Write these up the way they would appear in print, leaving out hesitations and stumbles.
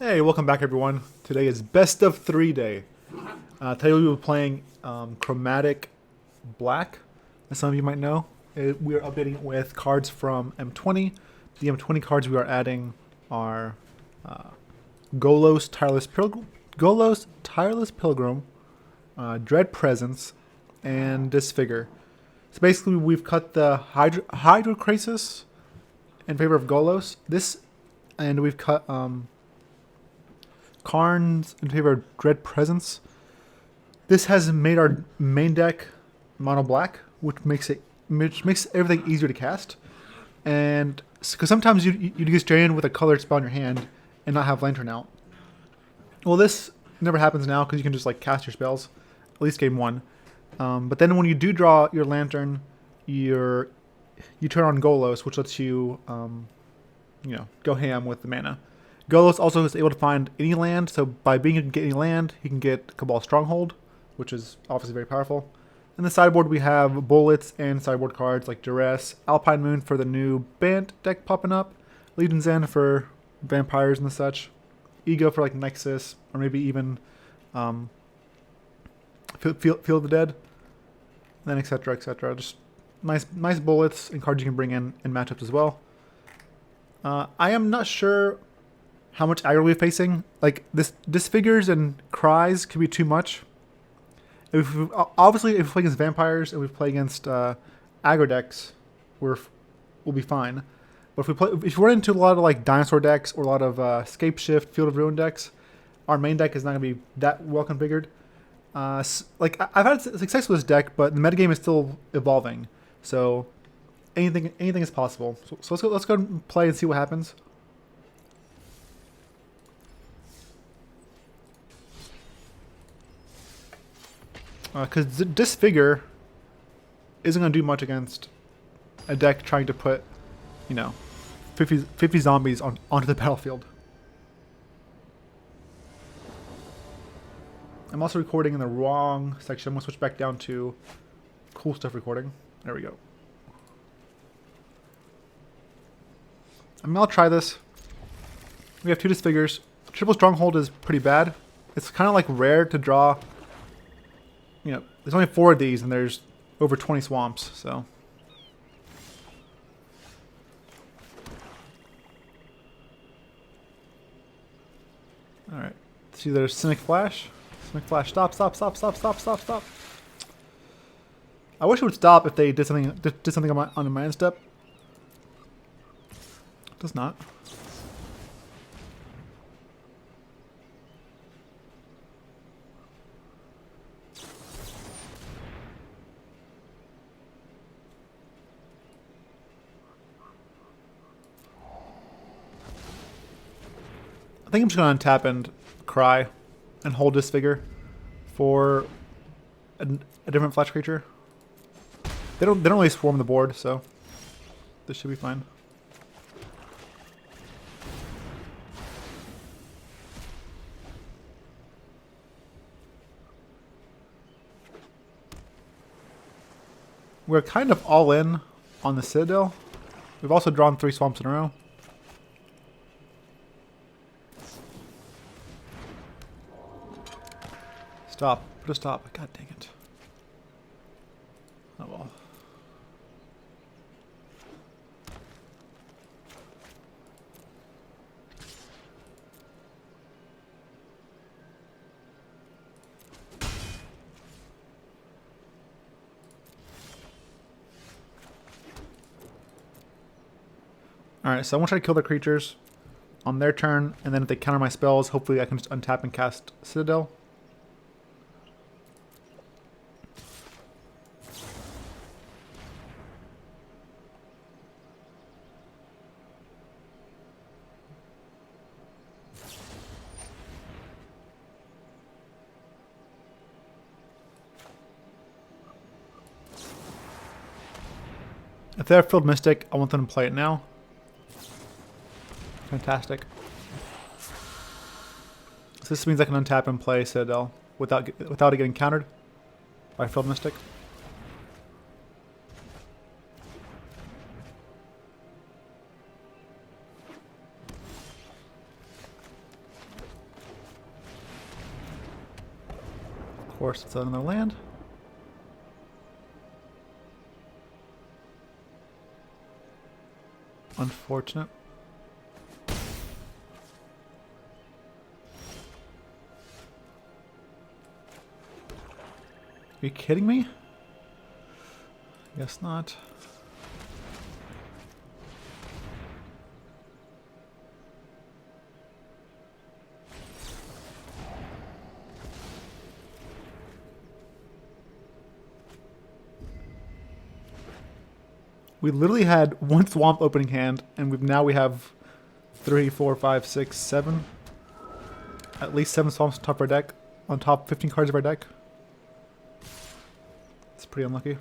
Hey, welcome back everyone. Today is best of 3 day. Today we will be playing Chromatic Black, as some of you might know. We are updating it with cards from M20. The M20 cards we are adding are Golos, Tireless Pilgrim, Dread Presence, and Disfigure. So basically we've cut the Hydrocrisis in favor of Golos. And we've cut Karn's in favor of Dread Presence. This has made our main deck mono black, which makes everything easier to cast. And because sometimes you get stranded with a colored spell in your hand and not have Lantern out. Well, this never happens now because you can just like cast your spells, at least game one. But then when you do draw your Lantern, you turn on Golos, which lets you go ham with the mana. Golos also is able to find any land, so by being able to get any land, he can get Cabal Stronghold, which is obviously very powerful. In the sideboard, we have bullets and sideboard cards like Duress, Alpine Moon for the new Bant deck popping up, Legion's End for vampires and such, Ego for like Nexus, or maybe even Field of the Dead, then etc. etc. Just nice bullets and cards you can bring in matchups as well. I am not sure how much aggro we're facing. Like this disfigures and cries can be too much. Obviously, if we play against vampires and we play against aggro decks, we'll be fine. But if we run into a lot of like dinosaur decks or a lot of Scape Shift, Field of Ruin decks, our main deck is not going to be that well configured. Like I've had success with this deck, but the metagame is still evolving. So anything is possible. So let's go and play and see what happens. Because Disfigure isn't going to do much against a deck trying to put, 50 zombies onto the battlefield. I'm also recording in the wrong section. I'm going to switch back down to cool stuff recording. There we go. I'll try this. We have 2 Disfigures. Triple Stronghold is pretty bad. It's kind of like rare to draw. There's only 4 of these, and there's over 20 swamps, so. Alright. See, there's Cynic Flash. Cynic Flash, stop. I wish it would stop if they did something on my end step. It does not. I think I'm just going to untap and cry and hold Disfigure for a different flash creature. They don't really swarm the board, so this should be fine. We're kind of all in on the Citadel. We've also drawn 3 swamps in a row. Stop. Put a stop. God dang it. Oh well. Alright, so I want to try to kill the creatures on their turn, and then if they counter my spells, hopefully I can just untap and cast Citadel. If they have Field Mystic, I want them to play it now. Fantastic. So this means I can untap and play Citadel without it getting countered by Field Mystic. Force it's another land. Unfortunate. Are you kidding me? Guess not. We literally had one swamp opening hand, and now we have 3, 4, 5, 6, 7. At least 7 swamps on top of our deck. On top 15 cards of our deck. It's pretty unlucky.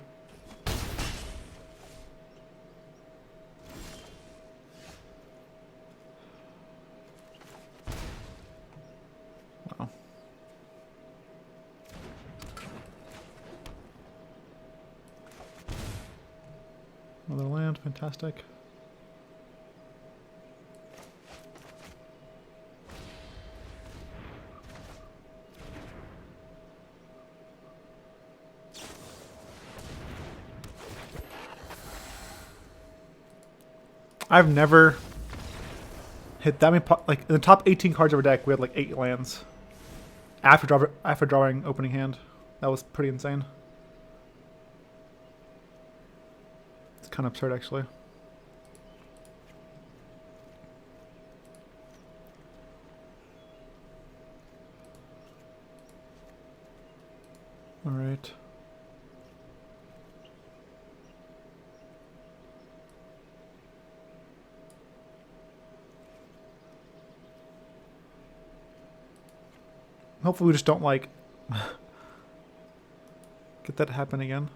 Wow. Another land, fantastic. I've never hit that many, like in the top 18 cards of our deck, we had like 8 lands after drawing opening hand. That was pretty insane. It's kind of absurd, actually. All right. Hopefully we just don't, like, get that to happen again.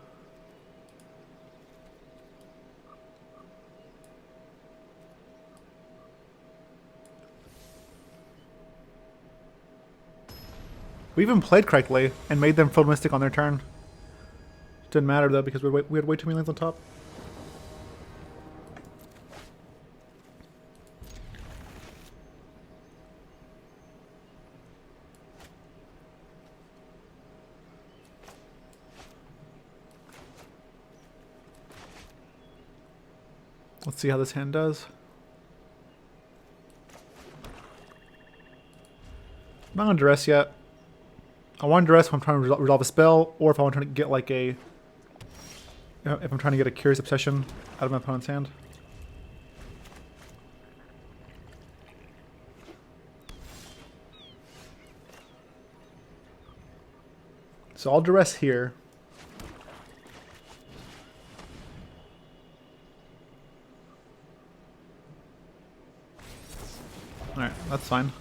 We even played correctly and made them Field Mystic on their turn. Didn't matter, though, because we had way too many lands on top. Let's see how this hand does. I'm not on Duress yet. I want Duress if I'm trying to resolve a spell, or if I want to get like a... You know, if I'm trying to get a Curious Obsession out of my opponent's hand. So I'll Duress here. Alright, that's fine.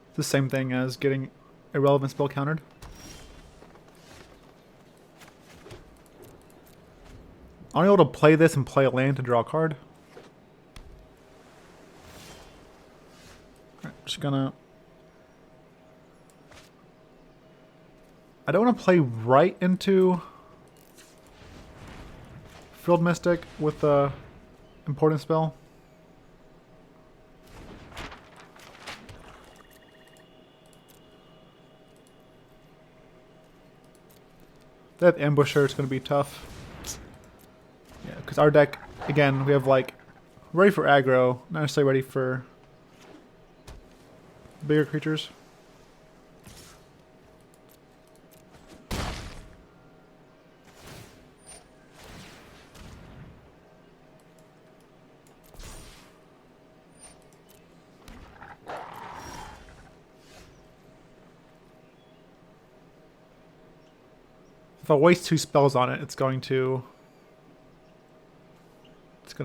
It's the same thing as getting irrelevant spell countered. I'm able to play this and play a land to draw a card. Alright, just gonna... I don't want to play right into Field Mystic with a important spell. That Ambusher is going to be tough. Yeah, because our deck, again, we have like ready for aggro, not necessarily ready for bigger creatures. If I waste 2 spells on it, it's going to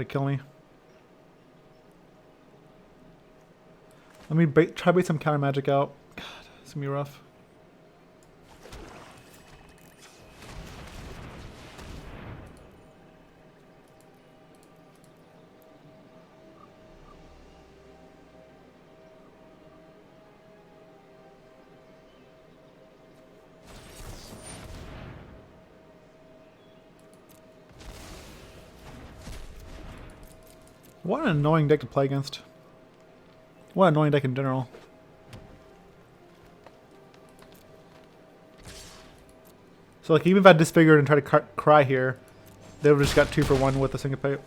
kill me. Let me try to bait some counter magic out. God, it's gonna be rough. What an annoying deck to play against. What an annoying deck in general. So like even if I disfigured and tried to cry here, they would have just got 2 for 1 with the syncopate.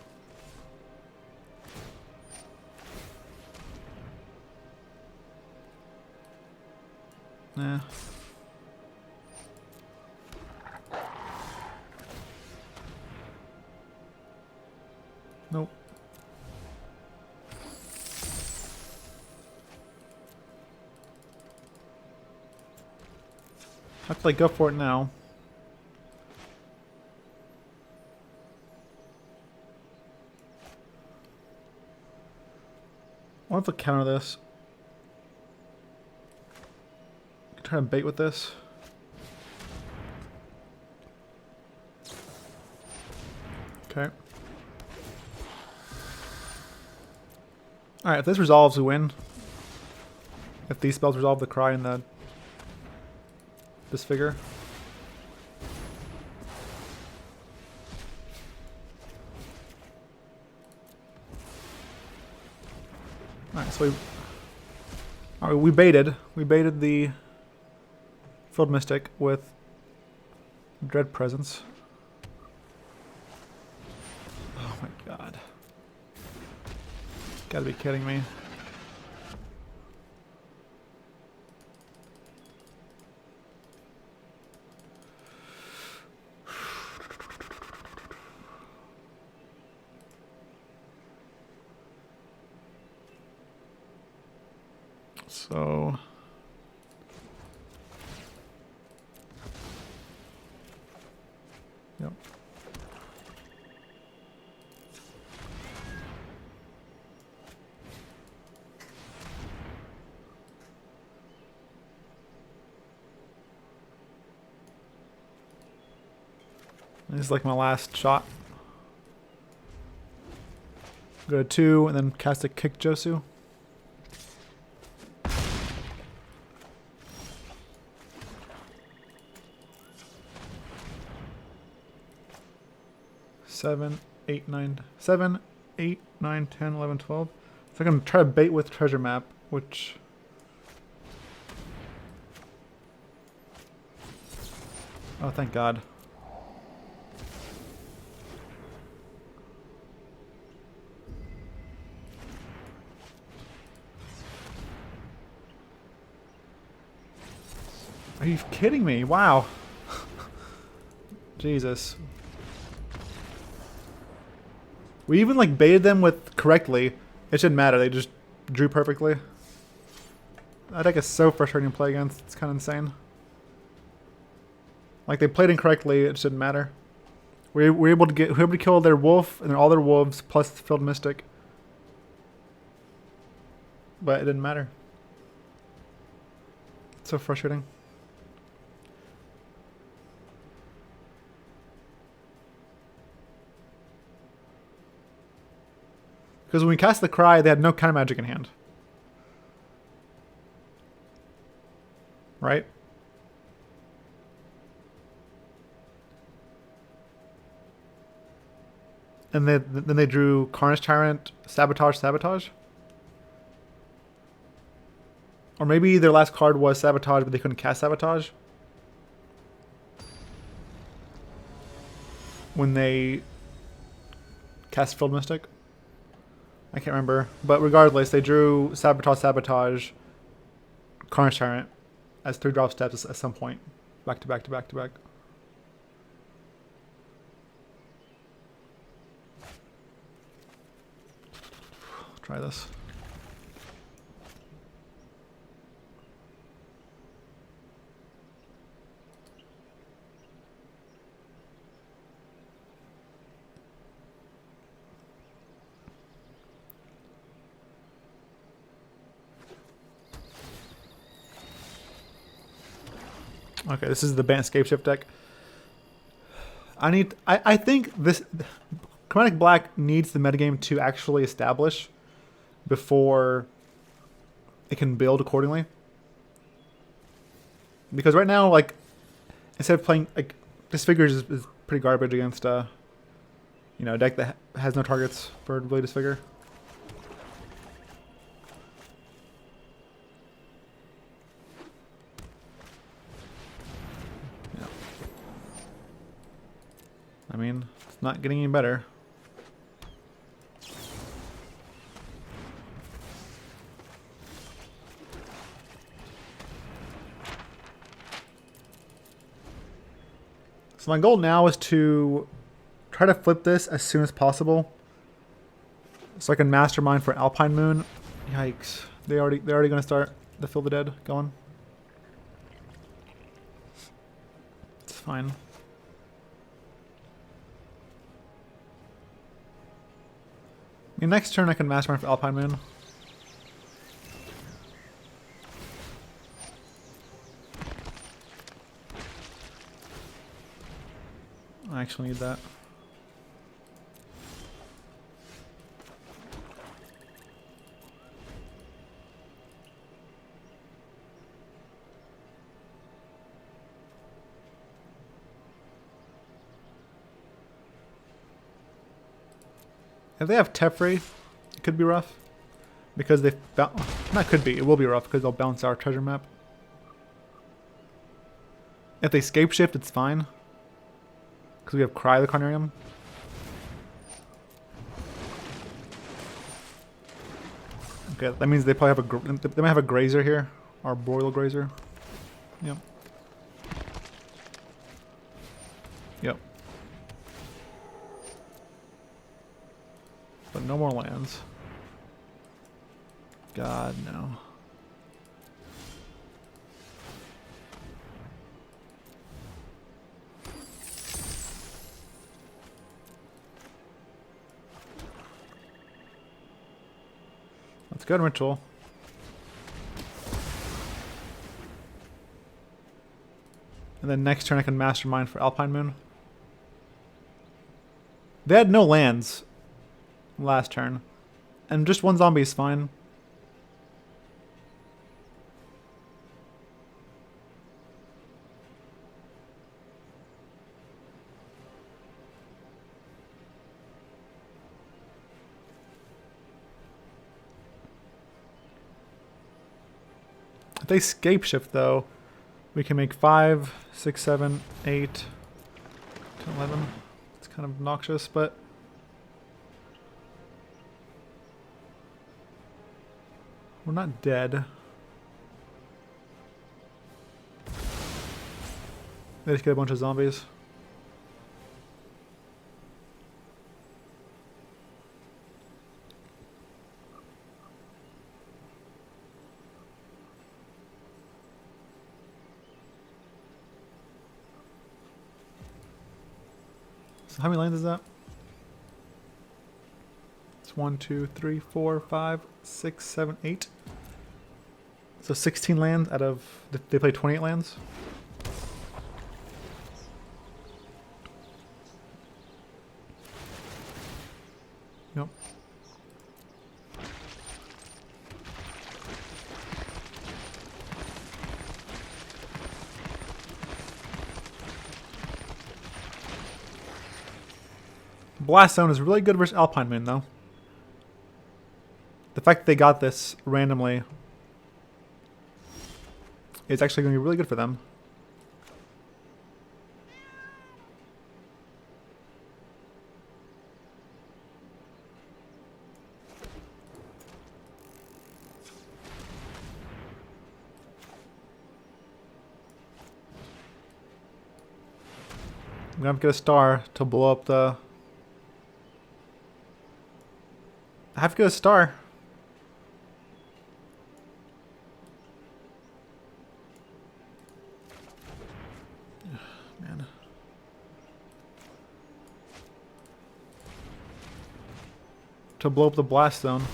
Nah. Nope. I have to like go for it now. I want to counter this. Try to bait with this. Okay. Alright, if this resolves, we win. If these spells resolve the cry and the disfigure. Alright, so we baited. We baited the Field Mystic with Dread Presence. Oh my god. Gotta be kidding me. So yep. This is like my last shot. Go to 2 and then cast a kick Josu. Seven, 8, 9, 7, 8, 9, 10, 11, 12. So I can try to bait with treasure map, which oh thank god. Are you kidding me? Wow. Jesus. We even like baited them with correctly. It shouldn't matter. They just drew perfectly. That deck is so frustrating to play against. It's kind of insane. Like they played incorrectly. It shouldn't matter. We're able to kill their wolf and all their wolves plus the Field Mystic. But it didn't matter. It's so frustrating. Because when we cast the Cry, they had no counter magic in hand. Right? And then they drew Carnage Tyrant, Sabotage, Sabotage? Or maybe their last card was Sabotage, but they couldn't cast Sabotage? When they cast Field Mystic? I can't remember. But regardless, they drew Sabotage, Sabotage, Carnage Tyrant as 3 drop steps at some point. Back to back to back to back. Try this. Okay, this is the Bant Scapeshift deck. I think this Chromatic Black needs the metagame to actually establish before it can build accordingly. Because right now, like, instead of playing like Disfigure is pretty garbage against you know, a deck that has no targets for really Disfigure. I mean, it's not getting any better. So my goal now is to try to flip this as soon as possible, so I can Mastermind for Alpine Moon. Yikes! They're already going to start the Fill the Dead going. It's fine. I mean, next turn I can Mastermind for Alpine Moon. I actually need that. If they have Teferi, it could be rough. Because they... Not could be, it will be rough because they'll bounce our treasure map. If they Scape Shift, it's fine. Because we have Cry the Carnarium. Okay, that means they probably have they might have a Grazer here. Our Boreal Grazer. Yep. Yep. But no more lands. God, no. That's good, Ritual. And then next turn I can Mastermind for Alpine Moon. They had no lands last turn. And just one zombie is fine. If they Scape Shift though, we can make 5, 6, 7, 8, 10, 11. It's kind of obnoxious, but we're not dead. They just get a bunch of zombies. So how many lands is that? It's 1, 2, 3, 4, 5, 6, 7, 8. So 16 lands out of... They play 28 lands? Yep. Blast Zone is really good versus Alpine Moon, though. The fact that they got this randomly is actually going to be really good for them. I'm going to have to get a star to blow up the... I have to get a star. Man. To blow up the blast zone.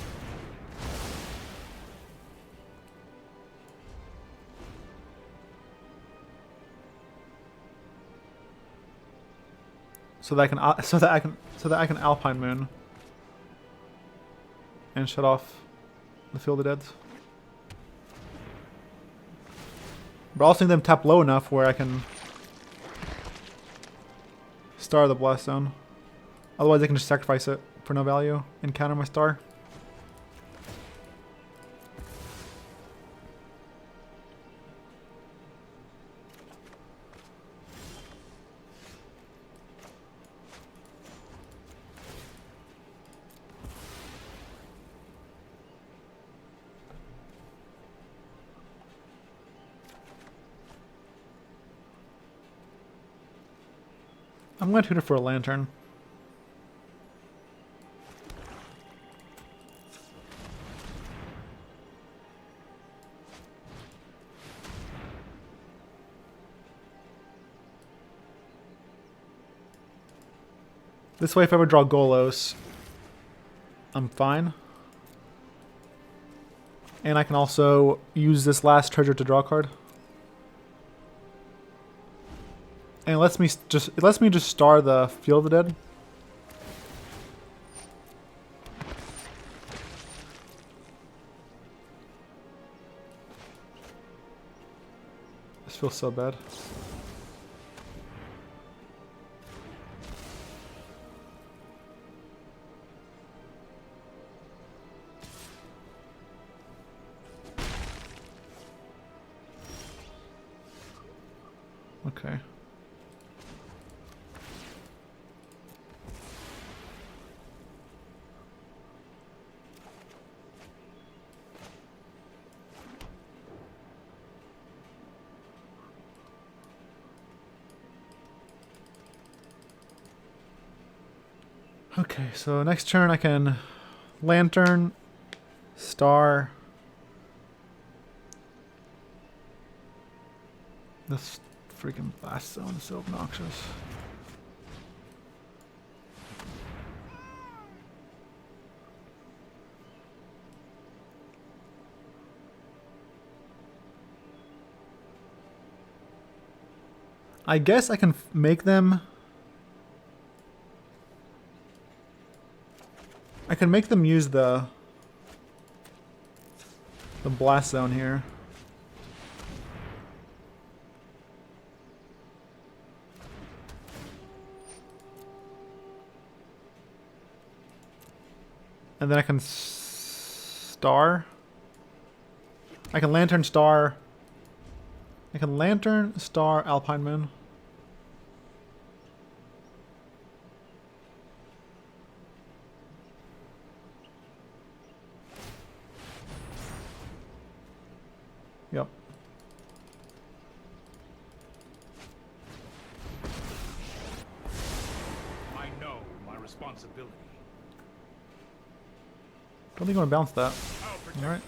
So that I can Alpine Moon and shut off the Field of Deads. But I also need them tap low enough where I can star the blast zone. Otherwise, they can just sacrifice it for no value and counter my star. I'm going to tutor for a lantern. This way, if I ever draw Golos, I'm fine. And I can also use this last treasure to draw a card. And it lets me just star the Field of the Dead. This feels so bad. Okay. Okay, so next turn I can Lantern, Star. This freaking blast zone is so obnoxious. I guess I can make them... I can make them use the blast zone here. And then I can star. I can Lantern, Star. I can Lantern, Star, Alpine Moon. Yep. I know my responsibility. Don't think I'm gonna bounce that. All right.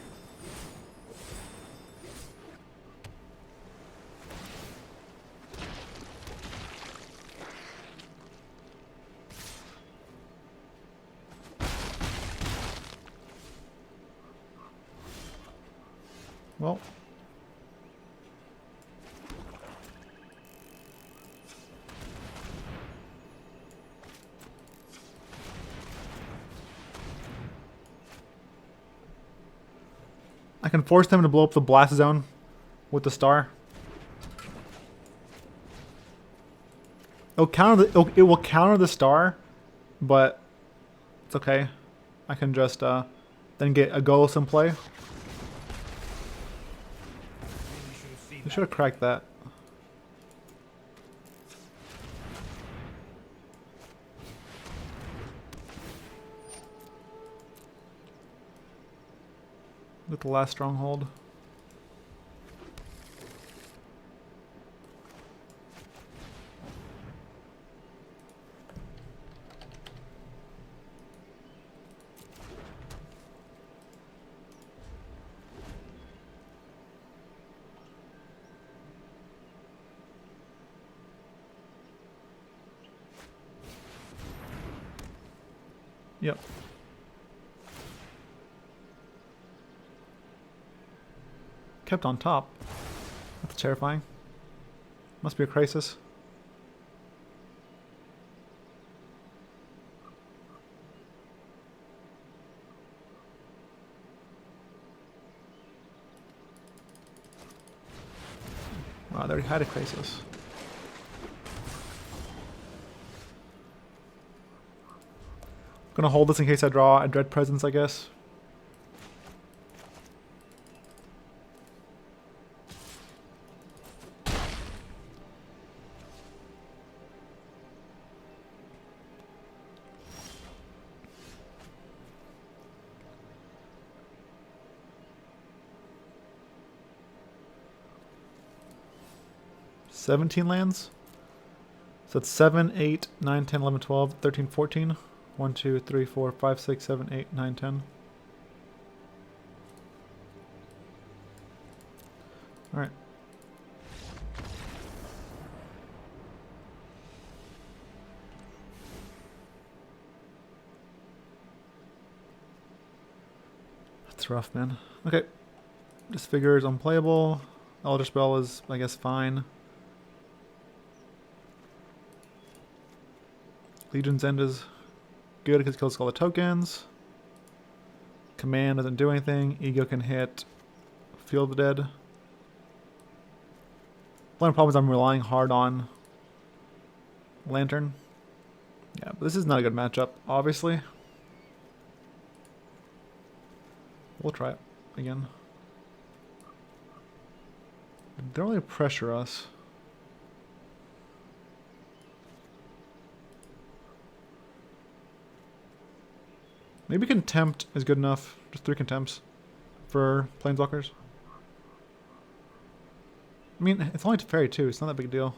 Well. I can force them to blow up the blast zone with the star. It will counter the star, but it's okay. I can just then get a Golos in play. We should have cracked that. With the last stronghold. Yep. Kept on top. That's terrifying. Must be a crisis. Wow, they already had a crisis. Gonna hold this in case I draw a Dread Presence, I guess. $17 lands? So it's 7, 8, 9, 10, 11, 12, 13, 14. 1, 2, 3, 4, 5, 6, 7, 8, 9, 10. Alright. That's rough, man. Okay. Disfigure is unplayable. Elderspell is, I guess, fine. Legion's End is good because it kills all the tokens. Command doesn't do anything. Ego can hit. Feel the Dead. The only problem is I'm relying hard on Lantern. Yeah, but this is not a good matchup, obviously. We'll try it again. They don't really pressure us. Maybe Contempt is good enough. Just 3 Contempts for Planeswalkers. I mean, it's only Fairy too. It's not that big a deal.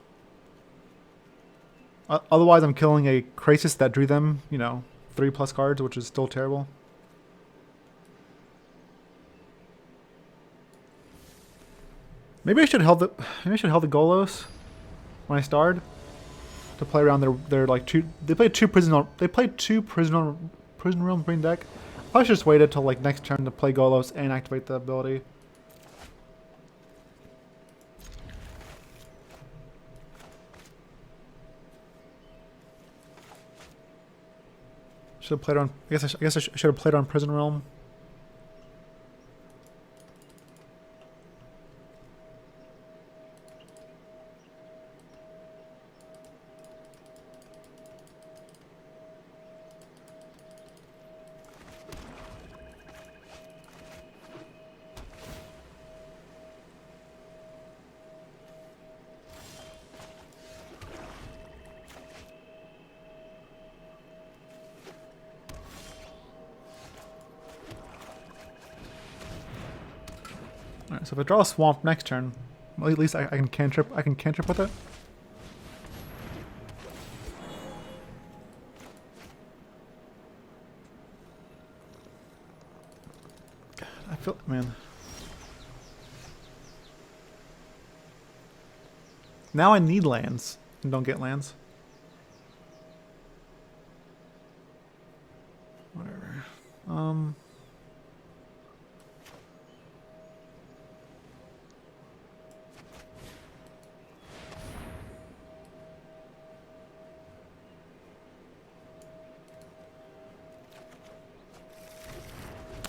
Otherwise, I'm killing a Crisis that drew them, you know, 3+ cards, which is still terrible. Maybe I should held the Golos when I started to play around their like two. They played two prison realm green deck. I should just waited till like next turn to play Golos and activate the ability. Should have played on. I guess I should have played on Prison Realm. Alright, so if I draw a swamp next turn, well, at least I can cantrip. I can cantrip with it. God, I feel, man. Now I need lands and don't get lands. Whatever.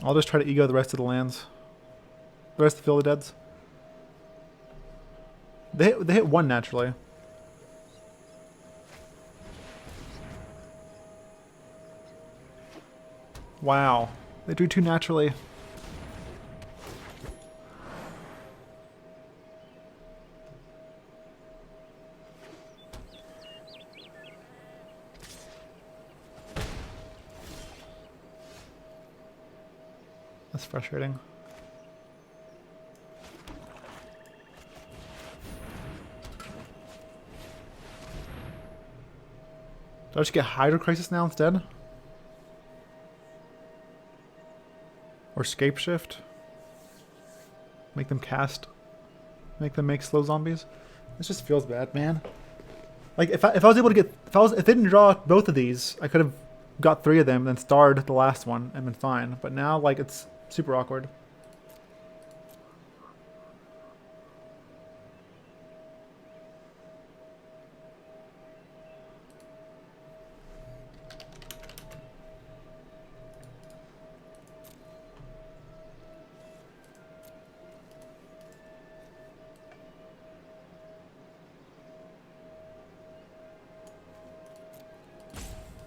I'll just try to ego the rest of the lands. The rest of the Field of Deads. They hit 1 naturally. Wow. They drew 2 naturally. That's frustrating. Do I just get Hydro Crisis now instead? Or Scape Shift? Make them cast. Make them make slow zombies? This just feels bad, man. Like if I was able to get if I didn't draw both of these, I could have got 3 of them and then starred the last one and been fine. But now like it's super awkward.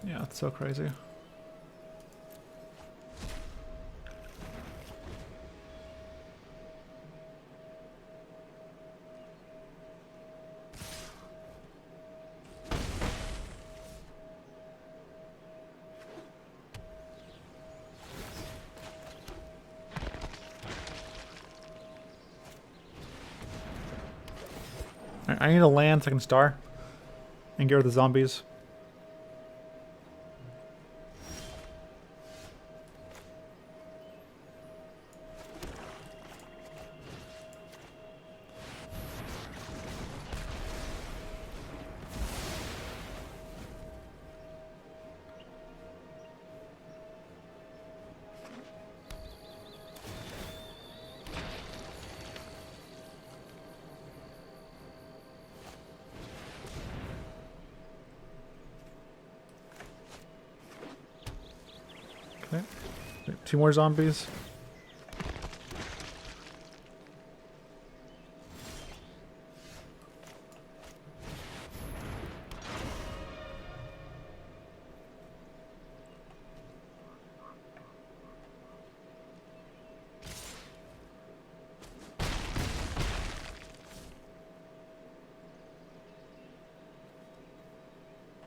Yeah, it's so crazy. I need a land so I can star. And get rid of the zombies. Okay. 2 more zombies.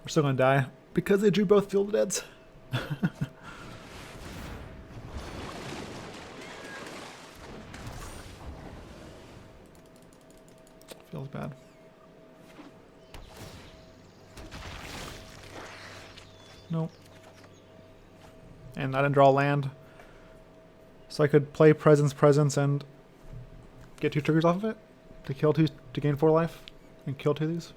We're still gonna die because they drew both Field Deads. Feels bad. Nope. And I didn't draw land. So I could play Presence, and get 2 triggers off of it to kill 2 to gain 4 life and kill 2 of these.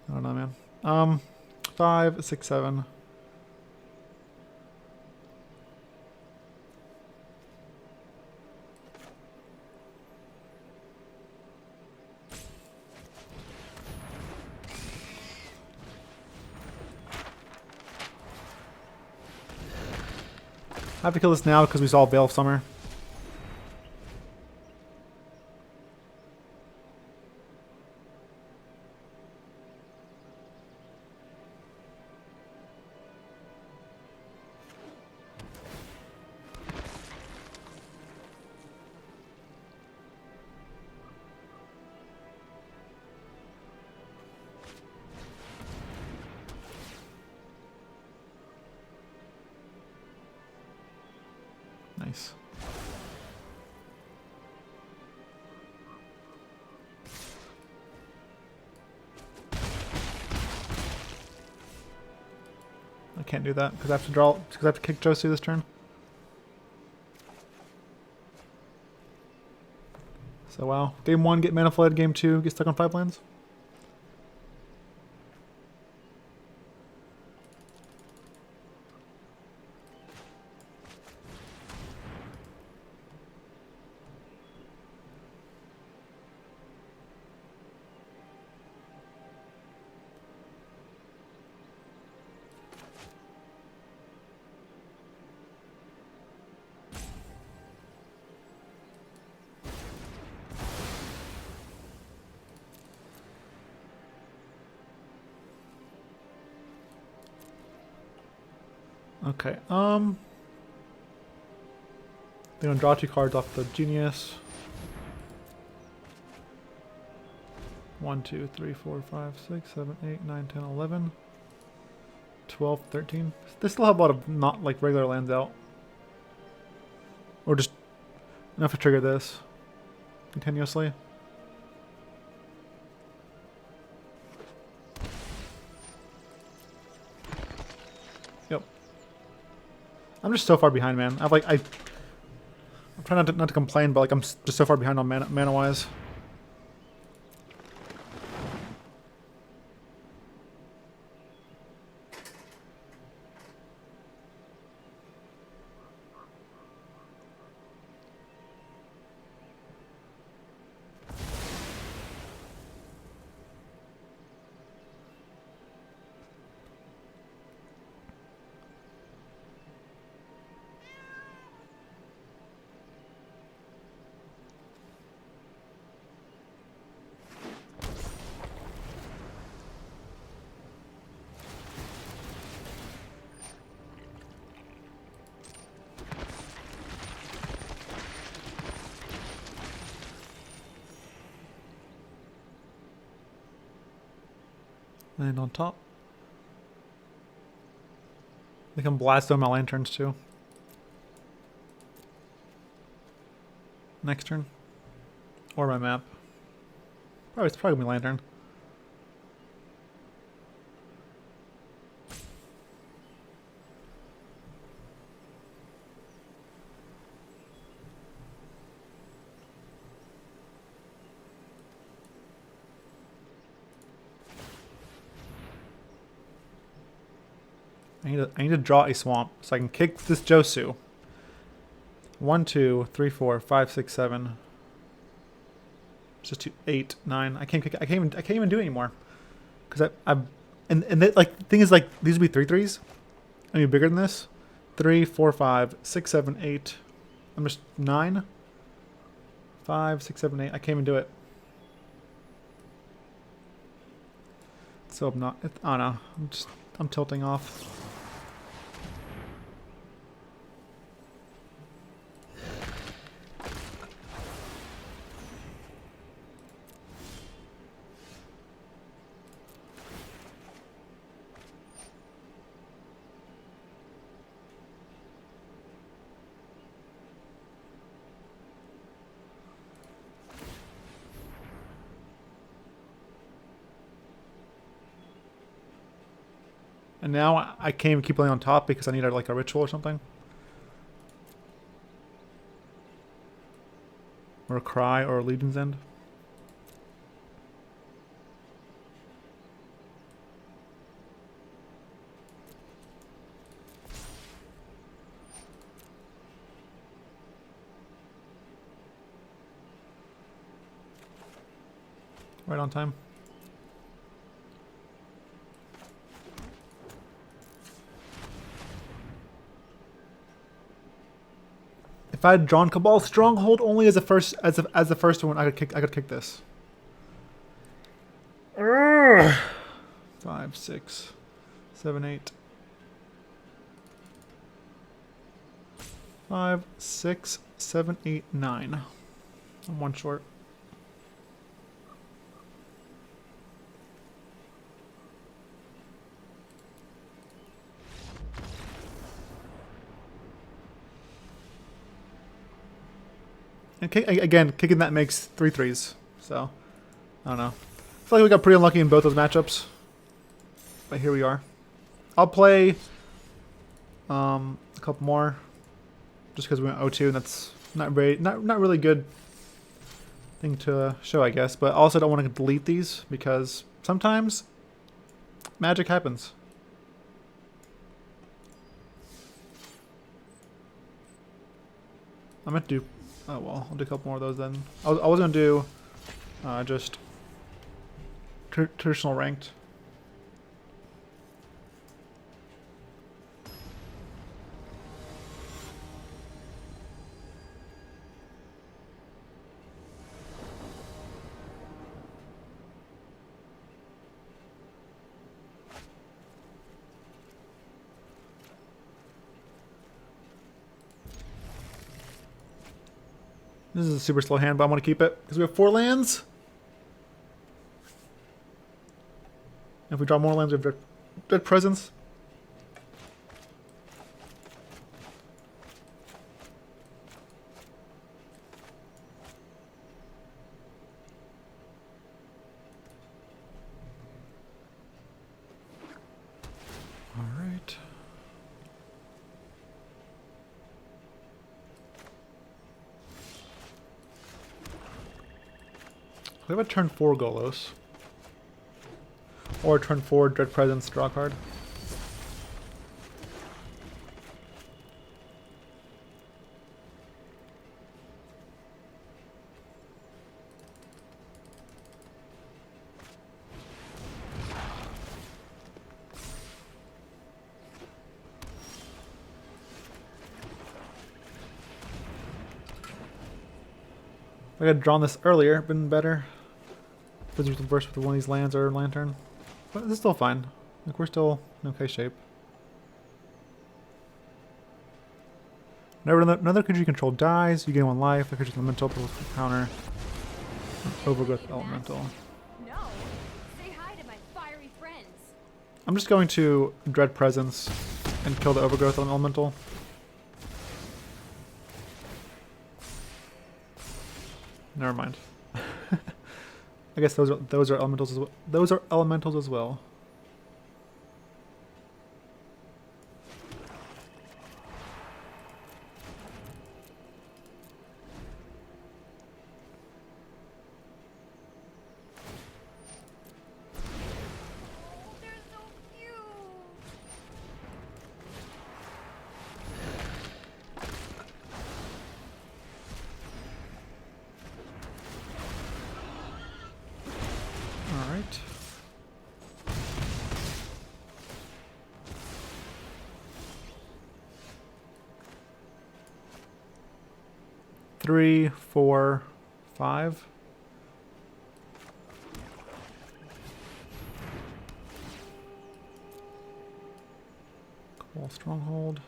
I don't know, man. 5, 6, 7. I have to kill this now because we saw Veil of Summer. Nice. I can't do that because I have to draw. Because I have to kick Josu this turn. So wow. Game 1, get mana flood. Game 2, get stuck on 5 lands. Okay, they're gonna draw 2 cards off the Genius. 1, 2, 3, 4, 5, 6, 7, 8, 9, 10, 11, 12, 13. They still have a lot of not like regular lands out. Or just enough to trigger this continuously. Yep. I'm just so far behind, man. I'm trying not to complain, but like I'm just so far behind on mana wise. Land on top. They can blast on my lanterns too. Next turn. Or my map. It's probably gonna be Lantern. I need to draw a swamp so I can kick this Josu. 1, 2, 3, 4, 5, 6, 7. Just 2, 8, 9. I can't even do it anymore. Because like the thing is, like, these would be 3/3s. I mean bigger than this. 3, 4, 5, 6, 7, 8. I'm just 9. 5, 6, 7, 8. I can't even do it. So I'm not. I don't know. I'm tilting off. And now I can't even keep playing on top because I need like a ritual or something. Or a cry or a Legion's End. Right on time. If I had drawn Cabal Stronghold only as the first one, I could kick this. 5, 6, 7, 8. 5, 6, 7, 8, 9. I'm one short. And again, kicking that makes 3/3s. So, I don't know. I feel like we got pretty unlucky in both those matchups. But here we are. I'll play a couple more. Just because we went 0-2, and that's not really good thing to show, I guess. But I also don't want to delete these because sometimes magic happens. I meant to do... Oh well, I'll do a couple more of those then. I was going to do just traditional ranked. This is a super slow hand, but I want to keep it because we have 4 lands. If we draw more lands, we have Dread Presence. All right. We have a turn 4 Golos. Or turn 4 Dread Presence, draw a card. If I had drawn this earlier, been better. Wizards reverse with one of these lands or Lantern. But this is still fine. Like, we're still in okay shape. Whenever another creature you control dies, you gain 1 life. The creature's elemental plus counter. Overgrowth elemental. No. Say hi to my fiery friends. I'm just going to Dread Presence and kill the Overgrowth elemental. Never mind. I guess those are elementals as well. Those are elementals as well. They're so cute. All right. Three, 4, 5. Cabal Stronghold.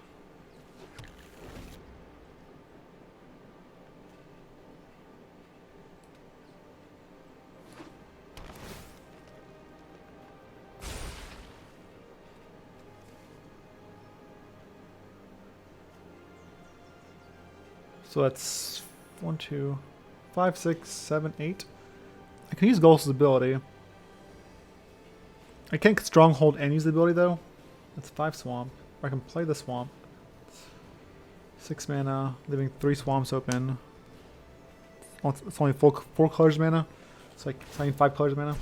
So that's 1, 2, 5, 6, 7, 8. I can use Golos' ability. I can't Stronghold and use the ability though. That's 5 swamp. Or I can play the swamp. 6 mana, leaving 3 swamps open. Oh, it's only 4 colors mana. So I need 5 colors mana.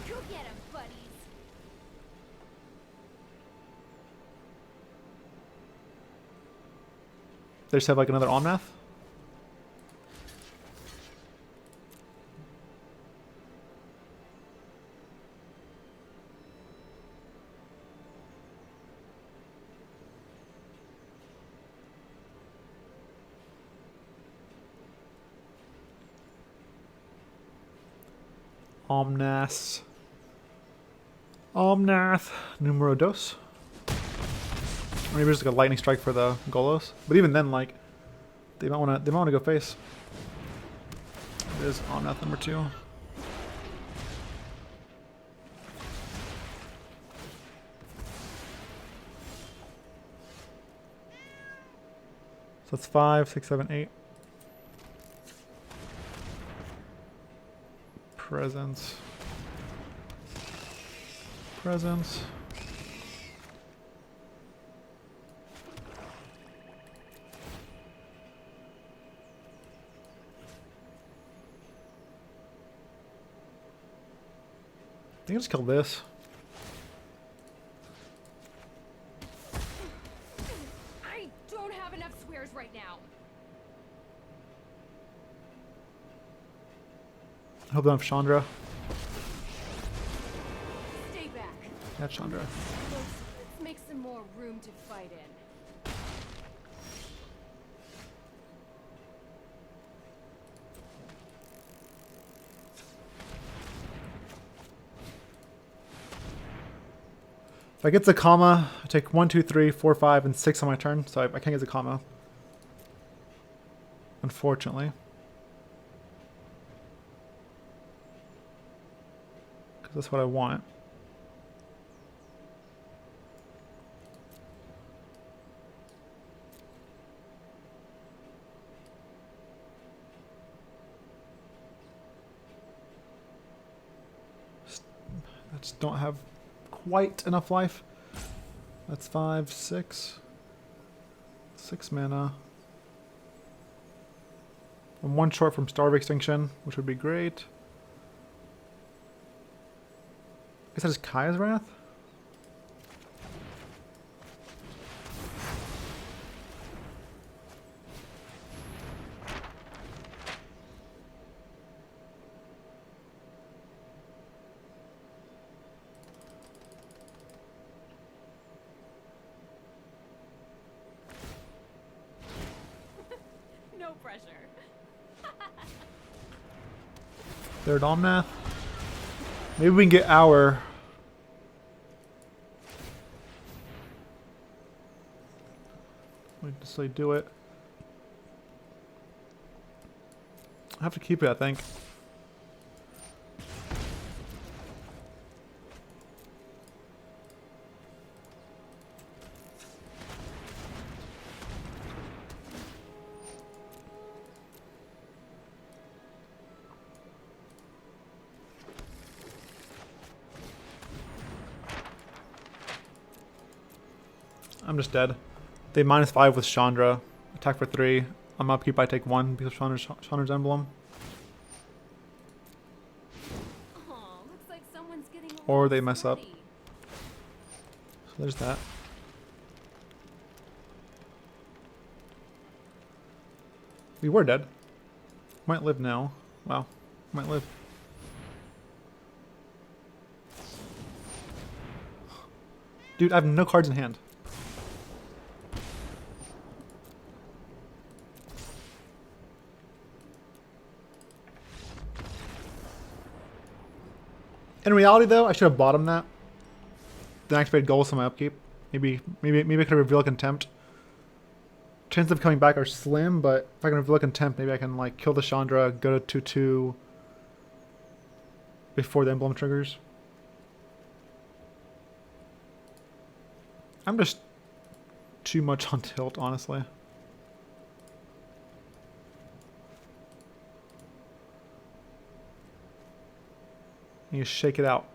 Go get 'em, buddies. They just have like another Omnath. Omnath. Numero dos. Or maybe just like a lightning strike for the Golos. But even then, like, they might wanna go face. It is Omnath number 2. So that's 5, 6, 7, 8. Presence. I think I just killed this. I don't have enough swears right now. I hope I don't have Chandra. Stay back. Yeah, Chandra. Let's make some more room to fight in. If I get Zacama, I take 1, 2, 3, 4, 5, and 6 on my turn, so I can't get Zacama. Unfortunately. Because that's what I want. I just don't have quite enough life. That's 5, 6. 6 mana. I'm 1 short from Star of Extinction, which would be great. I guess that is Kaya's Wrath? No pressure. Third Omnath. Maybe we can get our... We just like do it. I have to keep it, I think. I'm just dead. They -5 with Chandra. Attack for 3. I'm upkeep, I take 1 because of Chandra's emblem. Aw, looks like someone's getting a Or little they mess up. sweaty. So there's that. We were dead. Might live now. Wow. Might live. Dude, I have no cards in hand. In reality, though, I should have bottomed that. Then activated Golos on my upkeep. Maybe I could reveal Contempt. Chances of coming back are slim, but if I can reveal Contempt, maybe I can like kill the Chandra, go to 2/2 before the emblem triggers. I'm just too much on tilt, honestly. You shake it out.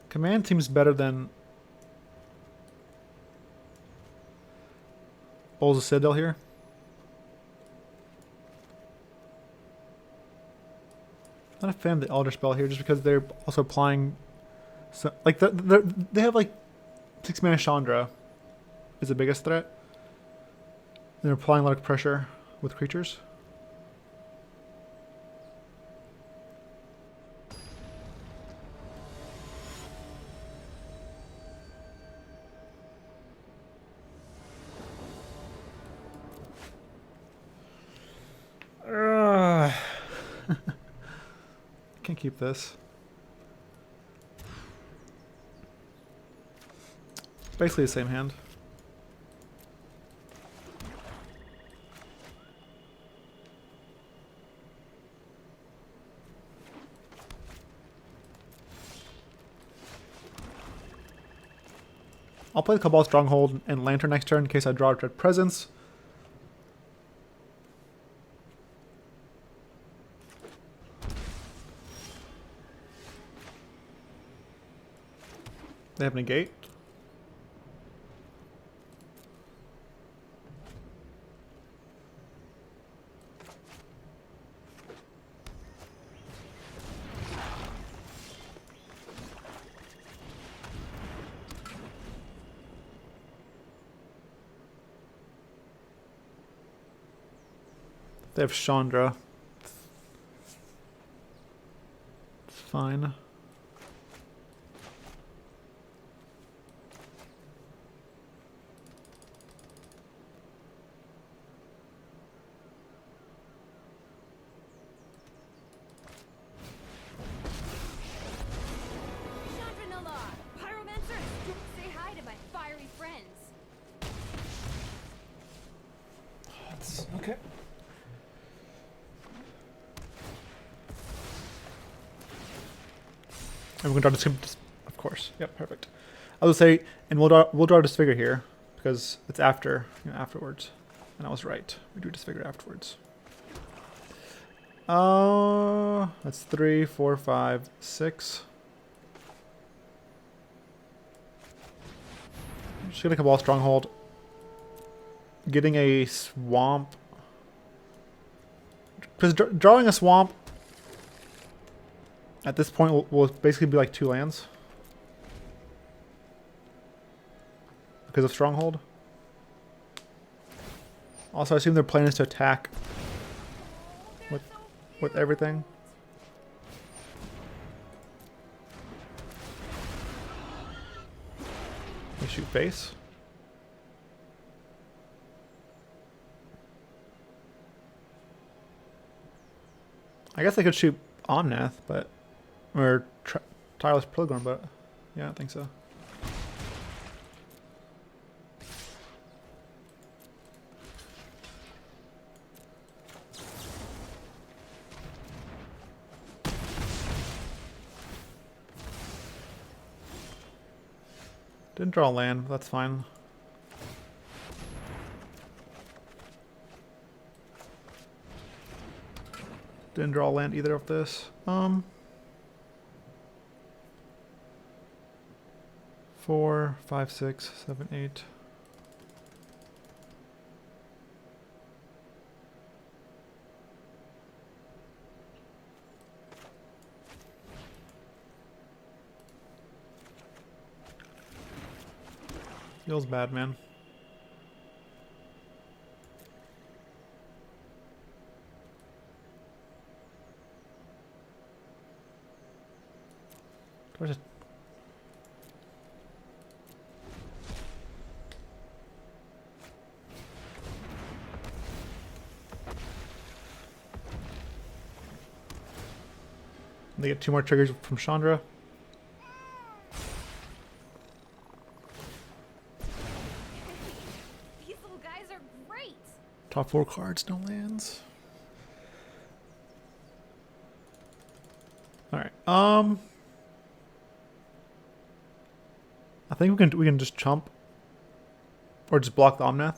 Command seems better than Bolas' Citadel here. Not a fan of the Elderspell here, just because they're also applying, so, like they have like 6 mana Chandra is the biggest threat. They're applying a lot of pressure with creatures. Can't keep this. Basically the same hand. I'll play the Cabal Stronghold and Lantern next turn in case I draw a Dread Presence. They have negate. They have Chandra. It's fine. Okay. And we're gonna draw this, of course. Yep, perfect. I would say, and we'll draw Disfigure here because it's after, afterwards. And I was right. We do Disfigure afterwards. That's 3, 4, 5, 6. Just gonna Cabal Stronghold. Getting a swamp. Because drawing a swamp at this point will basically be like 2 lands. Because of Stronghold. Also, I assume their plan is to attack with everything. They shoot face. I guess I could shoot Omnath, but or Tireless Pilgrim, but yeah, I don't think so. Didn't draw land, but that's fine. Didn't draw land either of this. 4, 5, 6, 7, 8. Feels bad, man. Where's it? They get 2 more triggers from Chandra. These little guys are great. Top 4 cards, no lands. All right. I think we can just chump or just block the Omnath.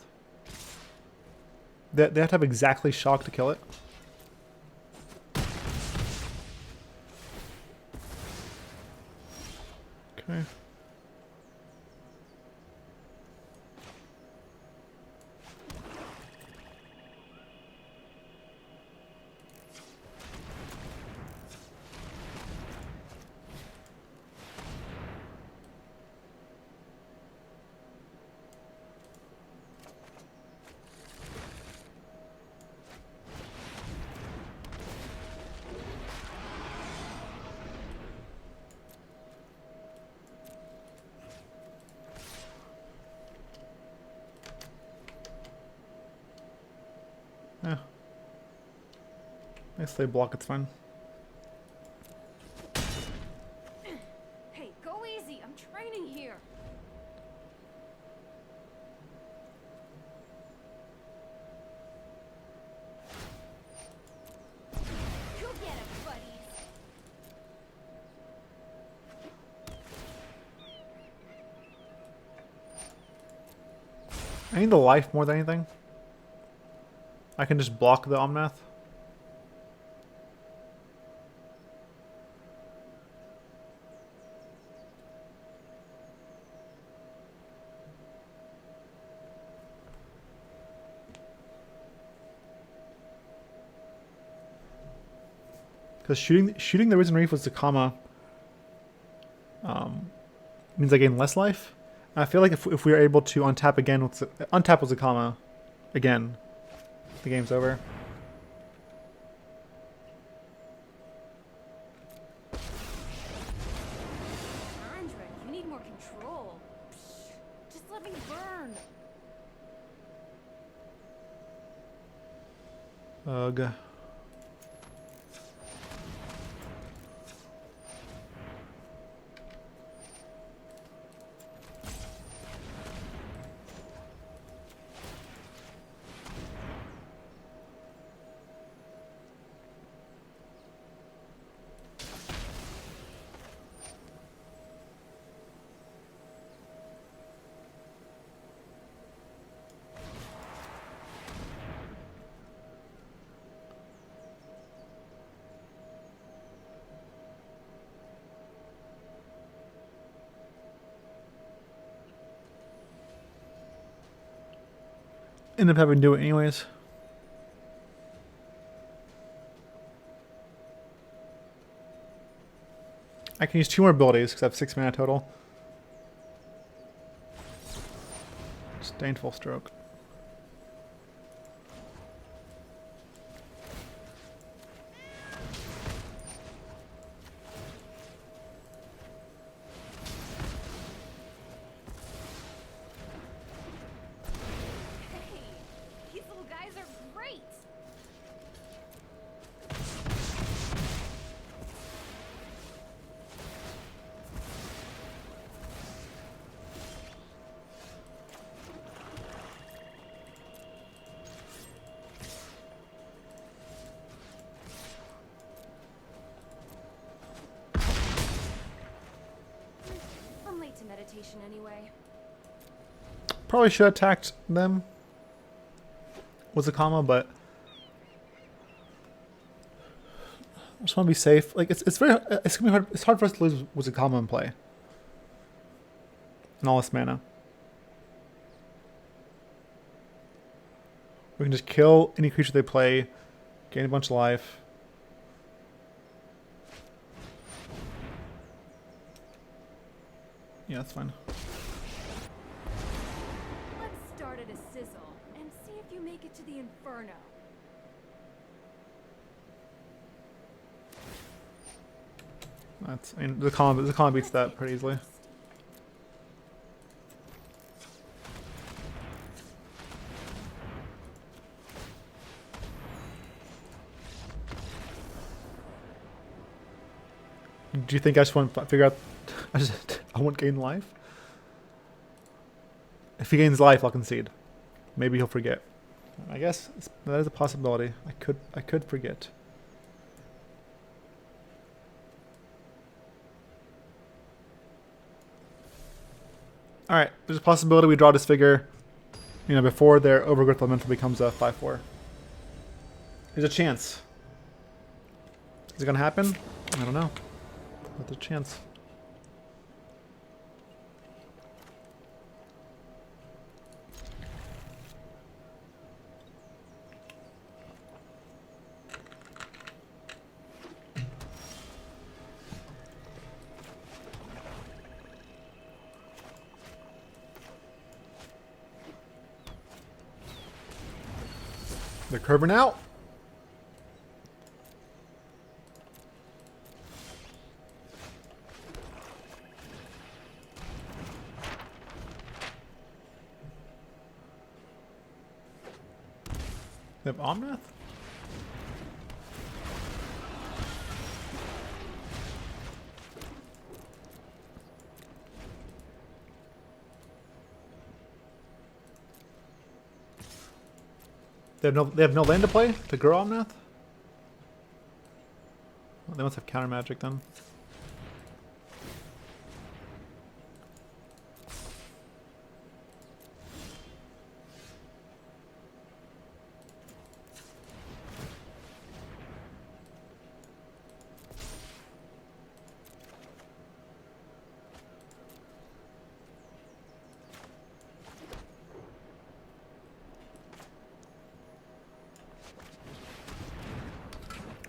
They have to have exactly shock to kill it. Okay. Yeah. Nice they block, it's fine. Hey, go easy. I'm training here. Go get him, buddies. I need the life more than anything. I can just block the Omnath. Because shooting the Risen Reef with Zacama means I gain less life. And I feel like if we are able to untap again with Zacama again, the game's over. Andra, you need more control. Just let me burn. Ugh. End up having to do it anyways. I can use 2 more abilities because I have 6 mana total. Disdainful Stroke. location anyway? Probably should have attacked them with Zacama, but I just want to be safe. Like it's gonna be hard. It's hard for us to lose with Zacama in play and all this mana. We can just kill any creature they play, gain a bunch of life. Yeah, that's fine. Let's start at a sizzle and see if you make it to the Inferno. I mean, the Zacama beats that pretty easily. Do you think I just want to figure out? I won't gain life. If he gains life, I'll concede. Maybe he'll forget. I guess that is a possibility. I could forget. All right, there's a possibility we draw Disfigure, you know, before their Overgrowth Elemental becomes a 5/4. There's a chance. Is it gonna happen? I don't know. But there's a chance. They're curving out. They have Omnath? They have no land to play to grow Omnath? Well, they must have counter magic then.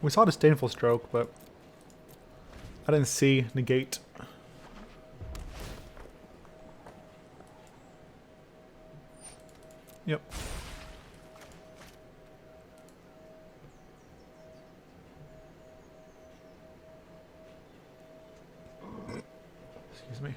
We saw Disdainful Stroke, but I didn't see Negate. Yep. Excuse me.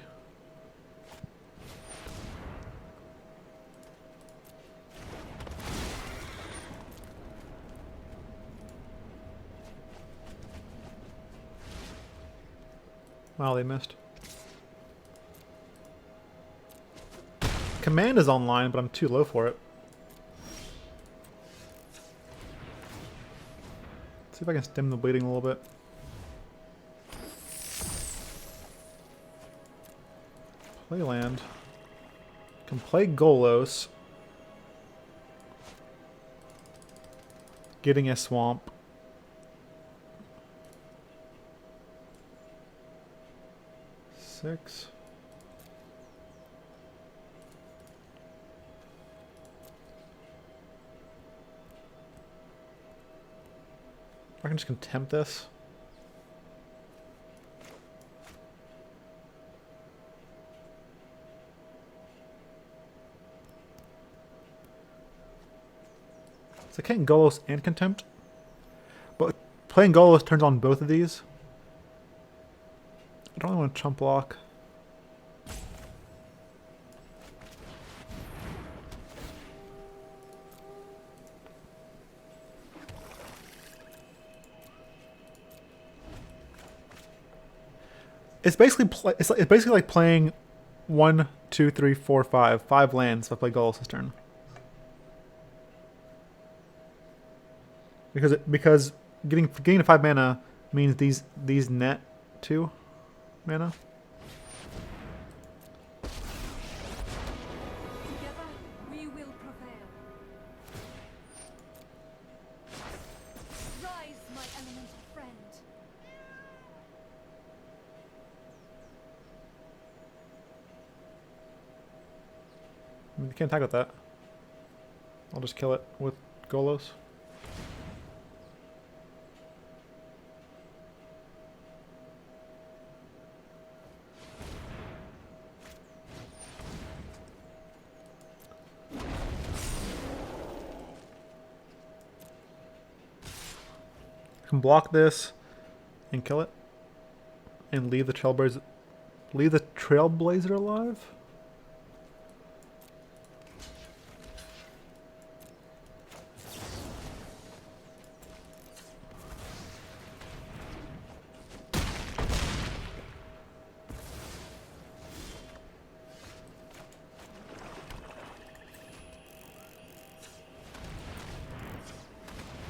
Wow, they missed. Command is online, but I'm too low for it. Let's see if I can stem the bleeding a little bit. Play land. Can play Golos. Getting a swamp. Six. I can just contempt this. So I can't Golos and contempt, but playing Golos turns on both of these. I don't really want to chump block. It's basically it's basically like playing 1, 2, 3, 4, 5 lands if I play Golos this turn. Because getting to 5 mana means these net 2 mana. You can't attack with that. I'll just kill it with Golos. I can block this and kill it and leave the Trailblazer alive.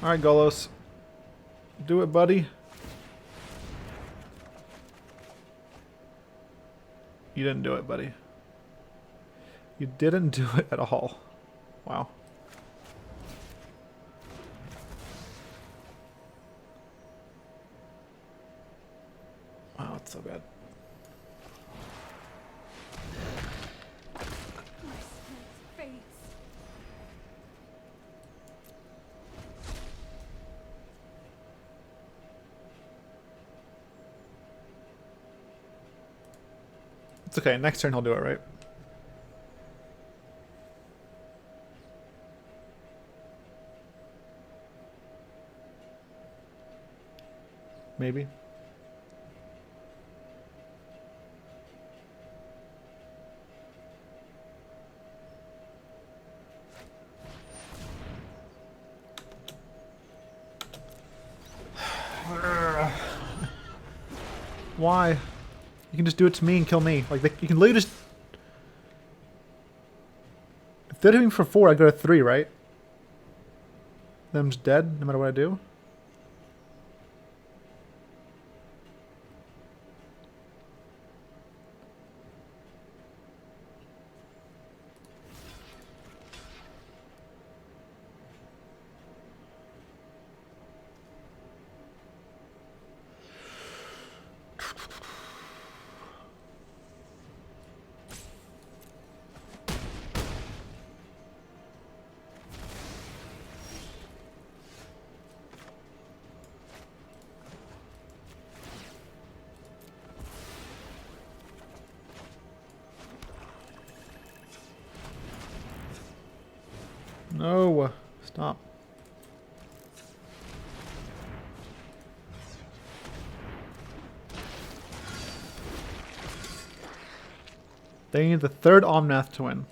All right, Golos. Do it, buddy. You didn't do it, buddy. You didn't do it at all. Wow. Wow, it's so bad. It's okay. Next turn he'll do it, right? Maybe. Why? You can just do it to me and kill me. Like, you can literally just... If they're doing for 4, I go to 3, right? Then I'm just dead, no matter what I do. No, stop. They need the 3rd Omnath to win.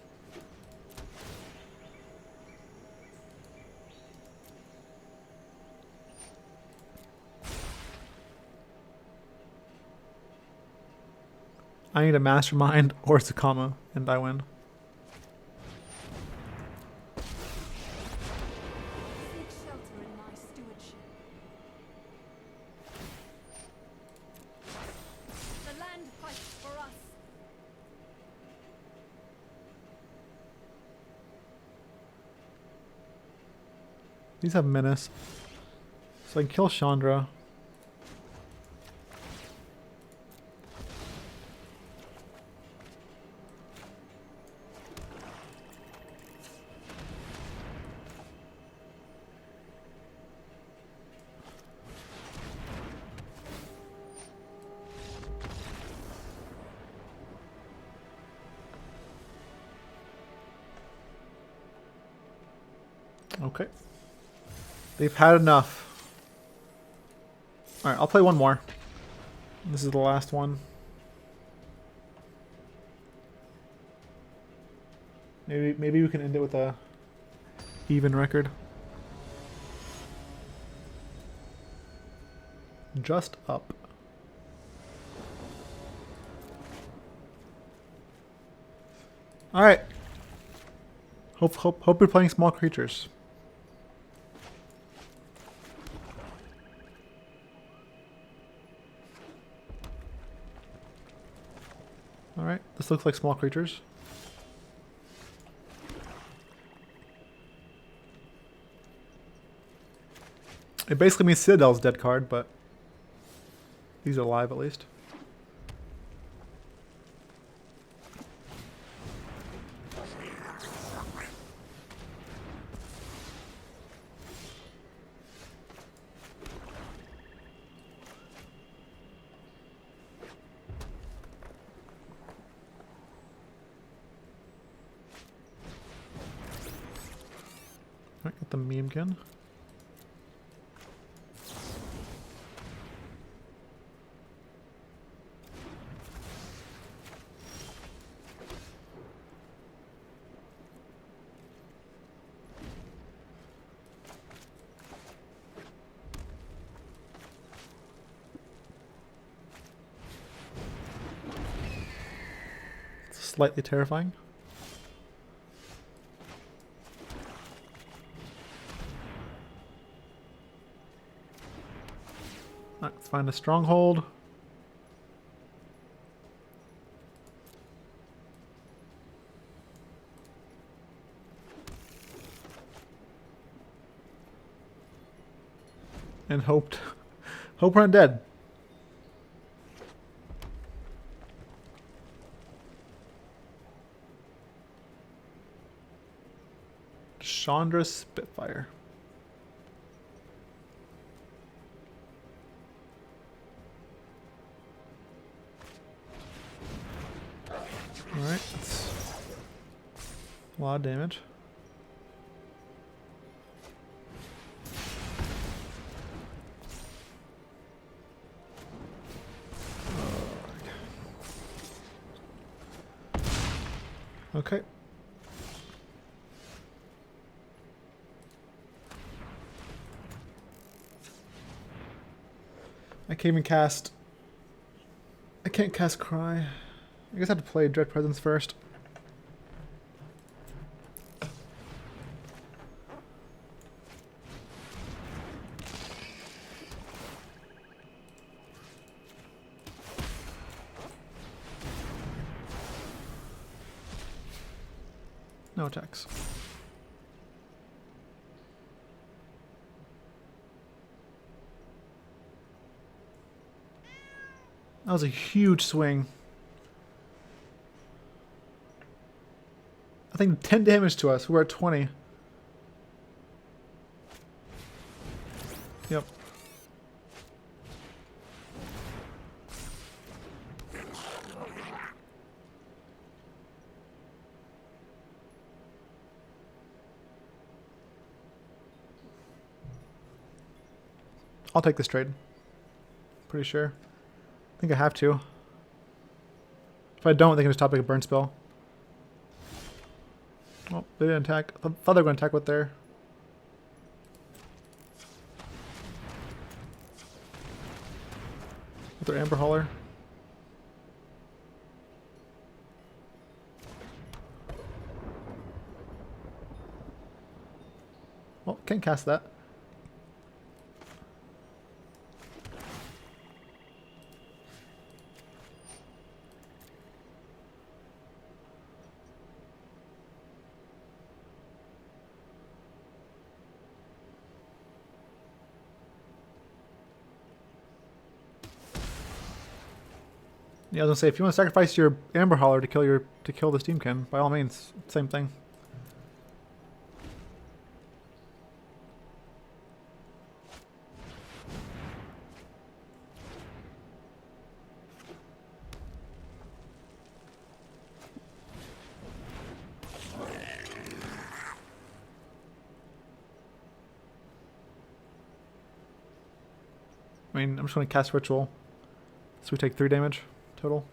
I need a Mastermind or Zacama, and I win. These have menace. So I can kill Chandra. Okay. They've had enough. Alright, I'll play one more. This is the last one. Maybe we can end it with a even record. Just up. Alright. Hope you're playing small creatures. Alright, this looks like small creatures. It basically means Citadel's dead card, but these are live at least. Get the meme again. Slightly terrifying. Alright, let's find a stronghold. And hope we're undead. Chandra's Spitfire. Alright, that's a lot of damage. Okay. I can't even cast... I can't cast Cry. I guess I have to play Dread Presence first. No attacks. That was a huge swing. I think 10 damage to us. We're at 20. Yep. I'll take this trade. Pretty sure. I think I have to. If I don't, they can just top like a burn spell. Oh, they didn't attack. I thought they were going to attack with their... Amber Hauler. Well, can't cast that. Yeah, I was gonna say if you want to sacrifice your Amber Hauler to kill the Steamkin, by all means, same thing. I mean, I'm just gonna cast Ritual, so we take 3 damage. Total.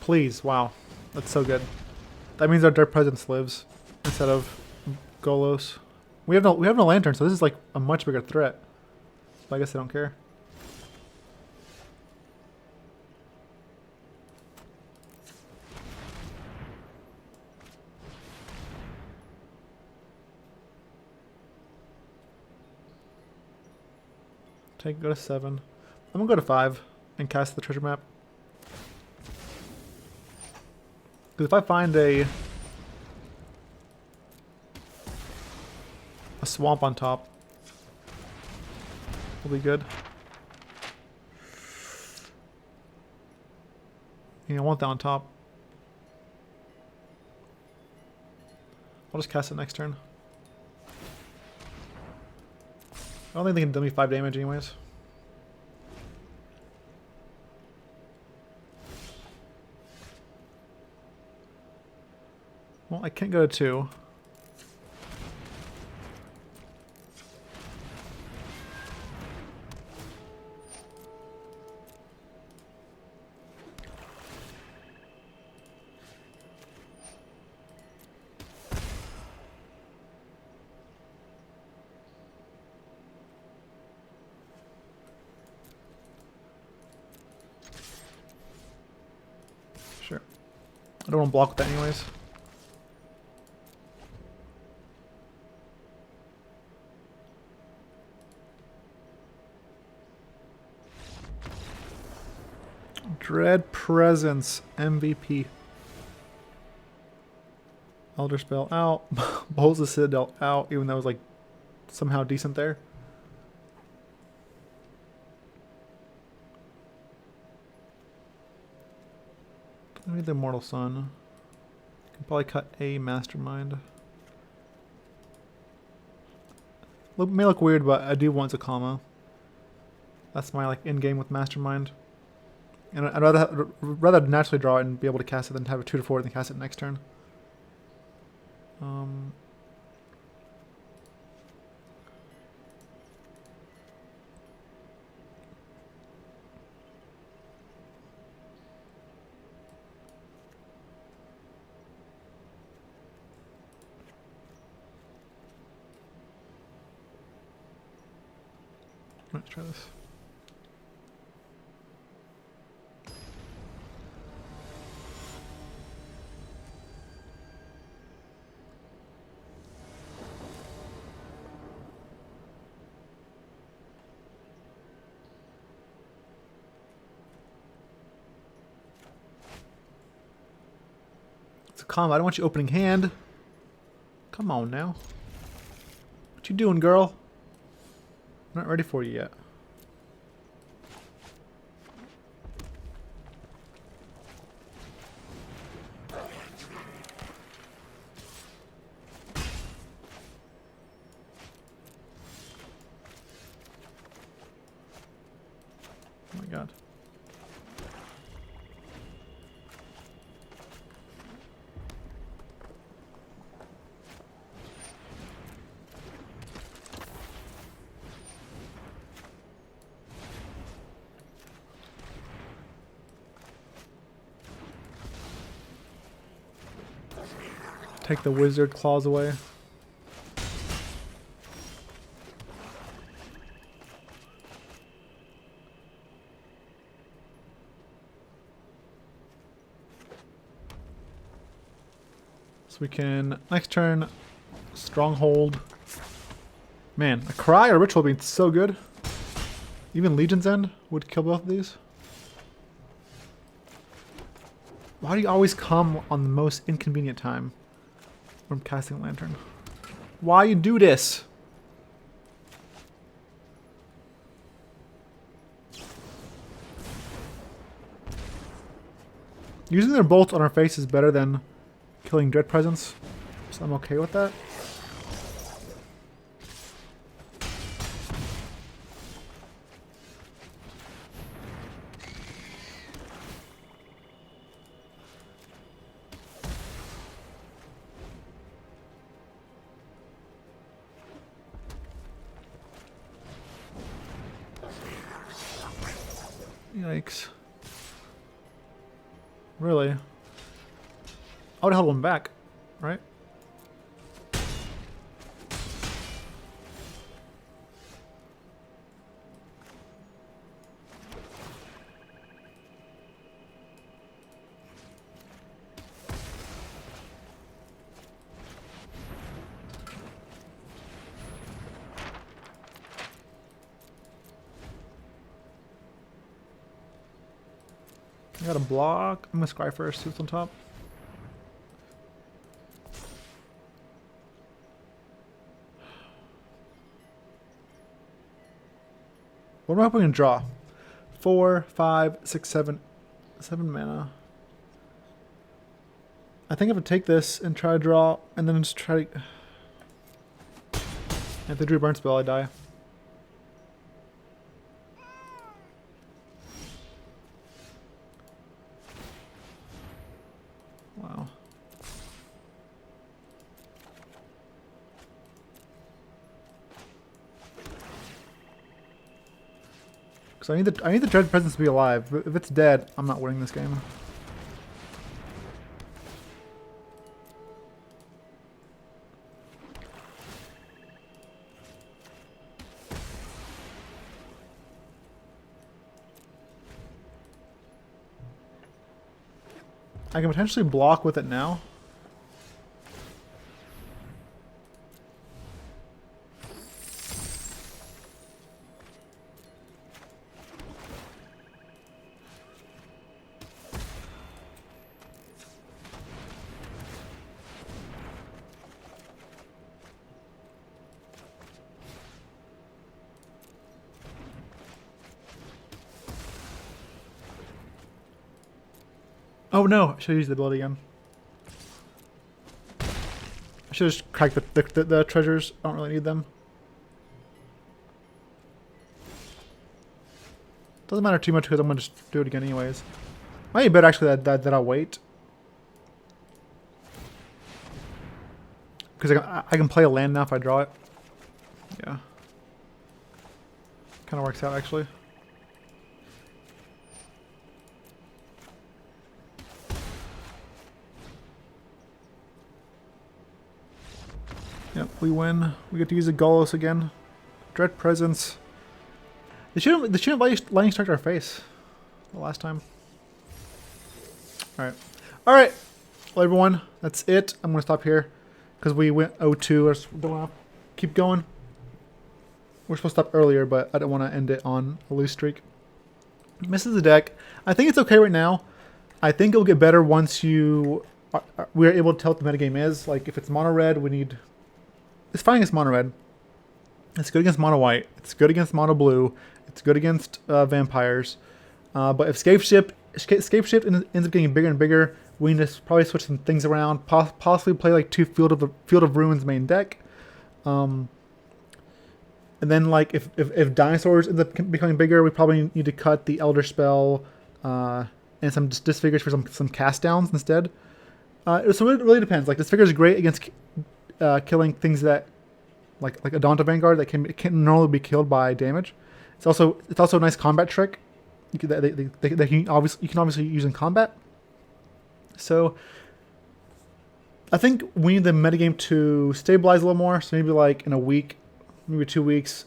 Please, wow. That's so good. That means our Dark Presence lives instead of Golos. We have no lantern, so this is like a much bigger threat. But I guess I don't care. Go to 7. I'm gonna go to 5 and cast the treasure map. Because if I find a swamp on top, will be good. Yeah, I want that on top. I'll just cast it next turn. I don't think they can do me 5 damage anyways. Well, I can't go to 2. Sure. I don't want to block with that anyways. Dread Presence, MVP. Elderspell out. Bolas the Citadel out, even though it was like somehow decent there. I need the Immortal Sun. Can probably cut a Mastermind. May look weird, but I do want Zacama. That's my like end game with Mastermind. And I'd rather naturally draw it and be able to cast it than have a 2 to 4 and then cast it next turn. Let's try this. It's a combo. I don't want you opening hand. Come on now. What you doing, girl? I'm not ready for you yet. Oh my god. Take the wizard claws away. So we can next turn Stronghold. Man, a Cry or Ritual would be so good. Even Legion's End would kill both of these. Why do you always come on the most inconvenient time? I'm casting Lantern. Why you do this? Using their bolts on our face is better than killing Dread Presence, so I'm okay with that. Yikes. Really? I would have held one back, right? I got a block. I'm gonna scry first, see what's on top. What am I hoping to draw? 4, 5, 6, 7. 7 mana. I think I have to take this and try to draw, and then just try to... If they drew a burn spell, I die. Wow. Because I need the Dread Presence to be alive. If it's dead, I'm not winning this game. I can potentially block with it now. Oh no, I should have used the ability again. I should have just cracked the treasures. I don't really need them. Doesn't matter too much because I'm going to just do it again anyways. Might be better actually that I'll wait. Because I can play a land now if I draw it. Yeah. Kind of works out actually. Yep, we win. We get to use a Golos again. Dread Presence. They shouldn't lightning strike our face the last time. Alright. Alright. Well everyone, that's it. I'm gonna stop here. Because we went 0-2. I just don't wanna keep going. We're supposed to stop earlier, but I don't want to end it on a loose streak. Misses the deck. I think it's okay right now. I think it'll get better once we're able to tell what the metagame is. Like if it's mono red, we need... It's fine against mono red. It's good against mono white. It's good against mono blue. It's good against vampires. But if Scape Shift ends up getting bigger and bigger, we need to probably switch some things around. Possibly play like 2 Field of Ruins main deck. And then like if dinosaurs end up becoming bigger, we probably need to cut the Elderspell and some Disfigures for some cast downs instead. So it really depends. Like Disfigure is great against killing things that like a Daunter Vanguard that can normally be killed by damage. It's also a nice combat trick that you can obviously use in combat. So I think we need the metagame to stabilize a little more. So maybe like in a week, maybe 2 weeks,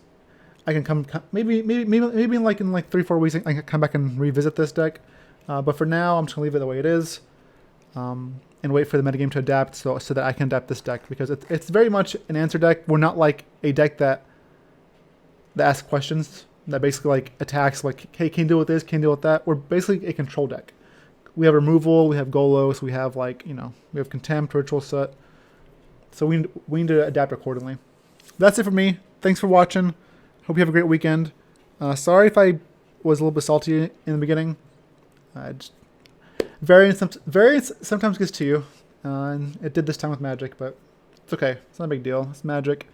I can come maybe in like 3-4 weeks I can come back and revisit this deck. But for now, I'm just gonna leave it the way it is. And wait for the metagame to adapt so that I can adapt this deck, because it's very much an answer deck. We're not like a deck that asks questions, that basically like attacks like, hey, can you deal with this, can you deal with that? We're basically a control deck. We have removal, we have Golos, we have like, we have Contempt, Ritual of Soot. So we need to adapt accordingly. That's it for me. Thanks for watching. Hope you have a great weekend. Sorry if I was a little bit salty in the beginning. Variance sometimes gets to you, and it did this time with Magic, but it's okay. It's not a big deal. It's Magic.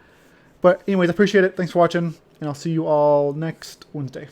But anyways, I appreciate it. Thanks for watching, and I'll see you all next Wednesday.